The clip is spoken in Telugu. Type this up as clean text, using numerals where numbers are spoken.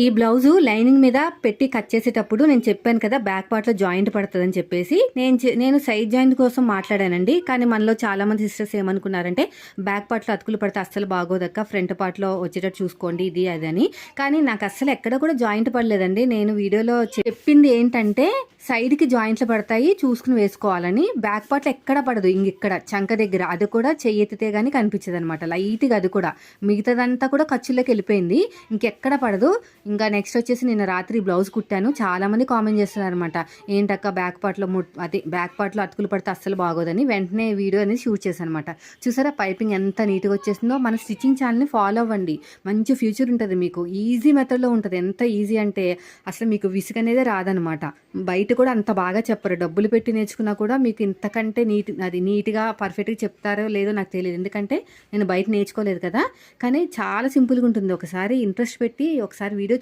ఈ బ్లౌజు లైనింగ్ మీద పెట్టి కట్ చేసేటప్పుడు నేను చెప్పాను కదా బ్యాక్ పార్ట్లో జాయింట్ పడుతుందని చెప్పేసి నేను సైడ్ జాయింట్ కోసం మాట్లాడానండి. కానీ మనలో చాలా మంది సిస్టర్స్ ఏమనుకున్నారంటే బ్యాక్ పార్ట్లో అతుకులు పడితే అస్సలు బాగోదక్క, ఫ్రంట్ పార్ట్లో వచ్చేటట్టు చూసుకోండి ఇది అది అని. కానీ నాకు అస్సలు ఎక్కడ కూడా జాయింట్ పడలేదండి. నేను వీడియోలో చెప్పింది ఏంటంటే సైడ్కి జాయింట్లు పడతాయి చూసుకుని వేసుకోవాలని. బ్యాక్ పార్ట్లో ఎక్కడ పడదు, ఇక్కడ చంక దగ్గర, అది కూడా చెయ్యెత్తితే కానీ కనిపించదు అనమాట లైట్గా. అది కూడా మిగతాదంతా కూడా ఖర్చులోకి వెళ్ళిపోయింది, ఇంకెక్కడ పడదు. ఇంకా నెక్స్ట్ వచ్చేసి నేను రాత్రి బ్లౌజ్ కుట్టాను. చాలామంది కామెంట్ చేస్తున్నారు అనమాట, ఏంటక్క బ్యాక్ పార్ట్లో బ్యాక్ పార్ట్లో అతుకులు పడితే అస్సలు బాగోదని. వెంటనే వీడియో అనేది షూట్ చేశాను అనమాట. చూసారా పైపింగ్ ఎంత నీట్గా వచ్చేసిందో. మన స్టిచ్చింగ్ ఛానల్ని ఫాలో అవ్వండి, మంచి ఫ్యూచర్ ఉంటుంది మీకు. ఈజీ మెథడ్లో ఉంటుంది, ఎంత ఈజీ అంటే అసలు మీకు విసుగు అనేది రాదనమాట. బయట కూడా అంత బాగా చెప్పరు, డబ్బులు పెట్టి నేర్చుకున్నా కూడా మీకు ఇంతకంటే నీట్గా పర్ఫెక్ట్గా చెప్తారో లేదో నాకు తెలియదు, ఎందుకంటే నేను బయట నేర్చుకోలేదు కదా. కానీ చాలా సింపుల్గా ఉంటుంది. ఒకసారి ఇంట్రెస్ట్ పెట్టి ఒకసారి వీడియో